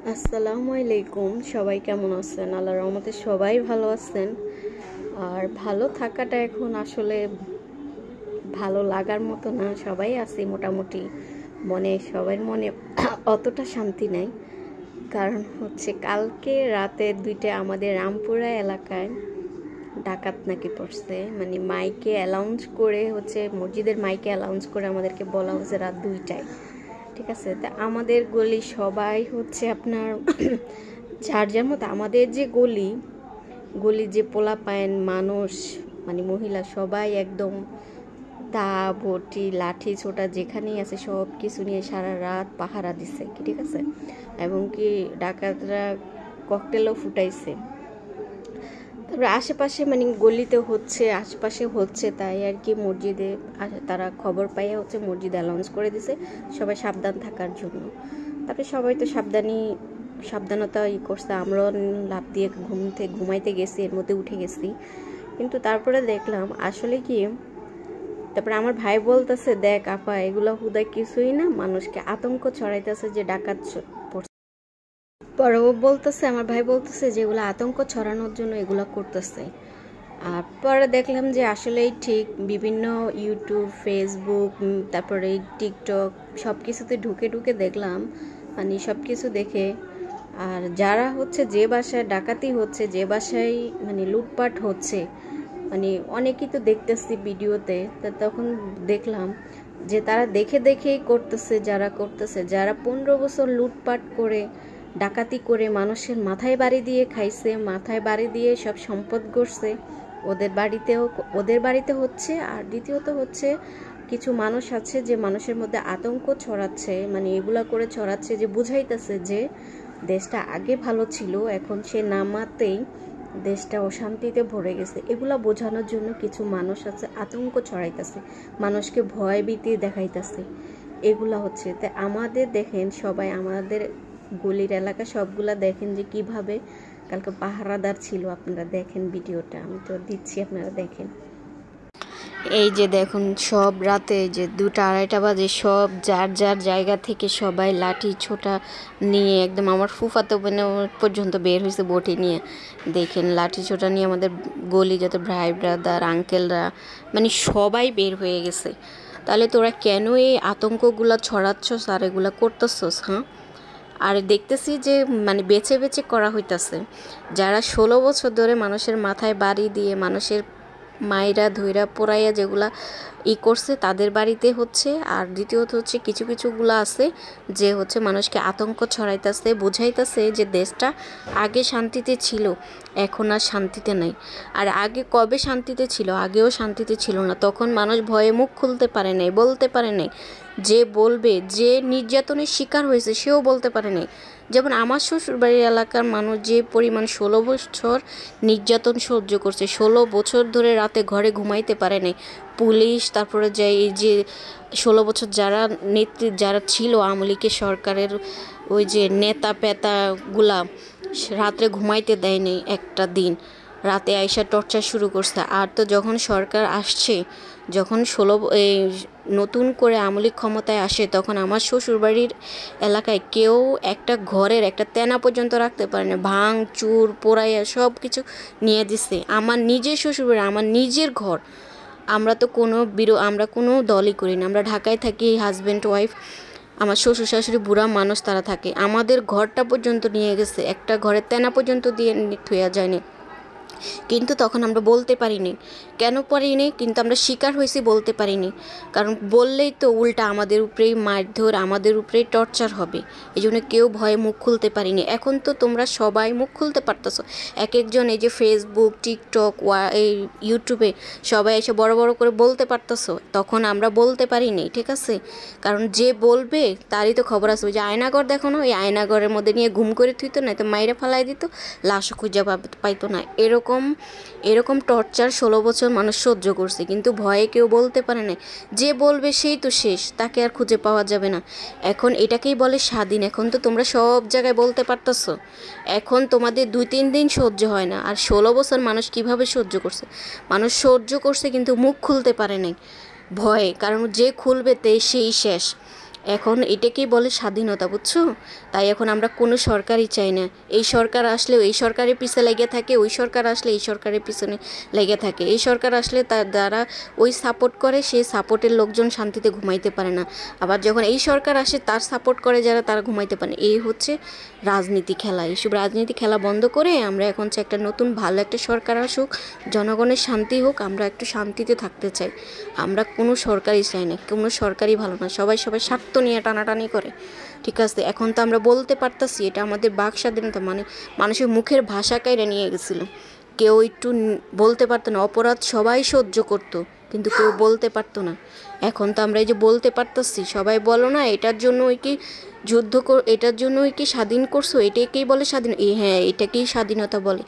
আসসালামু আলাইকুম। সবাই কেমন আছেন? আল্লাহর রহমতে সবাই ভালো আছেন। আর ভালো থাকাটা এখন আসলে ভালো লাগার মতো না। সবাই আছি মোটামুটি, সবার মনে অতটা শান্তি নাই। কারণ হচ্ছে কালকে রাতে 2টা আমাদের রামপুরা এলাকায় ডাকাত নাকি পড়ছে। মানে মাইকে অ্যানাউন্স করে হচ্ছে, মসজিদের মাইকে অ্যানাউন্স করে আমাদেরকে বলা হচ্ছে রাত 2টায়। ঠিক আছে, তা আমাদের গলি সবাই হচ্ছে আপনার যার যার মতো, আমাদের যে গলি যে পোলাপাইন মানুষ, মানে মহিলা সবাই একদম দা বটি লাঠি ছোটা যেখানেই আছে সব কিছু নিয়ে সারা রাত পাহারা দিছে কি, ঠিক আছে। এবং কি ডাকাতরা ককটেলও ফুটাইছে। তারপরে আশেপাশে মানে গলিতে হচ্ছে, আশেপাশে হচ্ছে, তাই আর কি মসজিদে তারা খবর পাইয়া হচ্ছে মসজিদে অ্যানাউন্স করে দিছে সবাই সাবধান থাকার জন্য। তারপরে সবাই তো সাবধানতা করছে। আমরাও লাফ দিয়ে ঘুমাইতে গেছি, এর মধ্যে উঠে গেছি। কিন্তু তারপরে দেখলাম আসলে কি, তারপরে আমার ভাই বলতেছে, দেখ আপা এগুলো হুদায় কিছুই না, মানুষকে আতঙ্ক ছড়াইতেছে যে ডাকাত পড়ছে। পরে আমার ভাই বলতেছে যে এগুলো আতঙ্ক ছড়ানোর জন্য এগুলো করতেছে। আর পরে দেখলাম যে আসলেই ঠিক, বিভিন্ন ইউটিউব, ফেসবুক, তারপরে টিকটক সব কিছুতে ঢুকে ঢুকে দেখলাম, মানে সব কিছু দেখে। আর যারা হচ্ছে যে বাসায় ডাকাতি হচ্ছে, যে বাসায় মানে লুটপাট হচ্ছে, মানে অনেকেই তো দেখতেছি ভিডিওতে, তা তখন দেখলাম যে তারা দেখে দেখেই করতেছে। যারা 15 বছর লুটপাট করে ডাকাতি করে মানুষের মাথায় বাড়ি দিয়ে খাইছে, মাথায় বাড়ি দিয়ে সব সম্পদ গড়ছে, ওদের বাড়িতে হচ্ছে। আর দ্বিতীয়ত হচ্ছে কিছু মানুষ আছে যে মানুষের মধ্যে আতঙ্ক ছড়াচ্ছে, মানে এগুলা করে ছড়াচ্ছে যে বুঝাইতেছে যে দেশটা আগে ভালো ছিল, এখন সে নামাতেই দেশটা অশান্তিতে ভরে গেছে। এগুলা বোঝানোর জন্য কিছু মানুষ আছে আতঙ্ক ছড়াইতেছে, মানুষকে ভয় ভীতি দেখাইতেছে। এগুলা হচ্ছে তা আমাদের দেখেন সবাই, আমাদের গলির এলাকা সবগুলা দেখেন যে কিভাবে কালকে পাহারাদার ছিল। আপনারা দেখেন ভিডিওটা, আমি তো দিচ্ছি, আপনারা দেখেন। এই যে দেখুন, সব রাতে যে 2টা-2:30 বাজে সব যার যার জায়গা থেকে সবাই লাঠি ছোটা নিয়ে, একদম আমার ফুফাতো বোন পর্যন্ত বের হয়েছে বটি নিয়ে। দেখেন লাঠি ছোটা নিয়ে আমাদের গলি যত ভাই ব্রাদার আঙ্কেলরা, মানে সবাই বের হয়ে গেছে। তাহলে তোরা কেন এই আতঙ্কগুলো ছড়াচ্ছস আর এগুলা করতেছস? হ্যাঁ, আর দেখতেছি যে মানে বেছে বেছে করা হইতাছে। যারা 16 বছর ধরে মানুষের মাথায় বাড়ি দিয়ে, মানুষের মায়েরা ধইরা পোড়াইয়া যেগুলা করছে তাদের বাড়িতে হচ্ছে। আর দ্বিতীয়ত হচ্ছে কিছু কিছুগুলো আছে যে হচ্ছে মানুষকে আতঙ্ক ছড়াইতেছে, বুঝাইতেছে যে দেশটা আগে শান্তিতে ছিল, এখন আর শান্তিতে নাই। আর আগে কবে শান্তিতে ছিল? আগেও শান্তিতে ছিল না। তখন মানুষ ভয়ে মুখ খুলতে পারে নাই, বলতে পারে নাই। যে বলবে, যে নির্যাতনের শিকার হয়েছে সেও বলতে পারে নাই। যেমন আমার শ্বশুরবাড়ির এলাকার মানুষ যে পরিমাণ 16 বছর নির্যাতন সহ্য করছে, 16 বছর ধরে রাতে ঘরে ঘুমাইতে পারে নাই। পুলিশ, তারপরে যে এই যে 16 বছর যারা ছিল আওয়ামী লীগের সরকারের ওই যে নেতা পেতাগুলা রাত্রে ঘুমাইতে দেয় নাই একটা দিন, রাতে আইসা টর্চার শুরু করছে। আর তো যখন সরকার আসছে, যখন নতুন করে আওয়ামী লীগ ক্ষমতায় আসে, তখন আমার শ্বশুরবাড়ির এলাকায় কেউ একটা ঘরের একটা তেনা পর্যন্ত রাখতে পারে না, ভাঙ চুর পোড়াইয়া সব কিছু নিয়ে দিছে। আমার নিজের শ্বশুরবাড়ি, আমার নিজের ঘর। আমরা কোনো দলই করি না, আমরা ঢাকায় থাকি, হাজব্যান্ড ওয়াইফ, আমার শ্বশুর শাশুড়ি বুড়া মানুষ তারা থাকে। আমাদের ঘরটা পর্যন্ত নিয়ে গেছে, একটা ঘরের তেনা পর্যন্ত দিয়ে থুয়া যায়নি। কিন্তু তখন আমরা বলতে পারিনি। কেন পারিনি? কিন্তু আমরা শিকার হয়েছি, বলতে পারিনি। কারণ বললেই তো উল্টা আমাদের উপরেই মারধর, আমাদের উপরেই টর্চার হবে। এই জন্য কেউ ভয়ে মুখ খুলতে পারিনি। এখন তো তোমরা সবাই মুখ খুলতে পারতেছো, এক একজন এই যে ফেসবুক, টিকটক, এই ইউটিউবে সবাই এসে বড় বড় করে বলতে পারতেছো। তখন আমরা বলতে পারিনি, ঠিক আছে? কারণ যে বলবে তারই তো খবর আছে। ওই যে আয়নাঘর দেখো না, ওই আয়নাঘরের মধ্যে নিয়ে ঘুম করে থুইতো, না তো মাইরে ফালাই দিত, লাশও খুঁজে পাইতো না। এরকম টর্চার 16 বছর মানুষ সহ্য করছে, কিন্তু ভয়ে কেউ বলতে পারে না। যে বলবে সেই তো শেষ, তাকে আর খুঁজে পাওয়া যাবে না। এখন এটাকেই বলে স্বাধীন। এখন তো তোমরা সব জায়গায় বলতে পারতেছো। এখন তোমাদের 2-3 দিন সহ্য হয় না। আর 16 বছর মানুষ কিভাবে সহ্য করছে? মানুষ সহ্য করছে কিন্তু মুখ খুলতে পারে নাই ভয়ে, কারণ যে খুলবে সেই শেষ। এখন এটাকেই বলে স্বাধীনতা, বুঝছো? তাই এখন আমরা কোনো সরকারই চাই না। এই সরকার আসলেও এই সরকারের পিছনে লেগে থাকে, ওই সরকার আসলে এই সরকারের পিছনে লেগে থাকে। এই সরকার আসলে তার দ্বারা ওই সাপোর্ট করে, সেই সাপোর্টের লোকজন শান্তিতে ঘুমাইতে পারে না। আবার যখন এই সরকার আসে তার সাপোর্ট করে যারা, তারা ঘুমাইতে পারে না। এই হচ্ছে রাজনীতি খেলা। এইসব রাজনীতি খেলা বন্ধ করে আমরা এখন চাই একটা নতুন ভালো একটা সরকার আসুক, জনগণের শান্তি হোক, আমরা একটু শান্তিতে থাকতে চাই। আমরা কোনো সরকারই চাই না, কোনো সরকারই ভালো না। সবাই স্বার্থ নিয়ে টানাটানি করে, ঠিক আছে? এখন তো আমরা বলতে পারতাছি, এটা আমাদের বাক স্বাধীনতা। মানে মানুষের মুখের ভাষা কাইরা নিয়ে গেছিলো, কেউ একটু বলতে পারতো না। অপরাধ সবাই সহ্য করতো, কিন্তু কেউ বলতে পারতো না। এখন তো আমরা এই যে বলতে পারতাছি, সবাই বলো না এটার জন্য ওই কি এটার জন্য ওই কি স্বাধীন করছো, এটাকেই বলে স্বাধীন? হ্যাঁ, এটাকেই স্বাধীনতা বলে।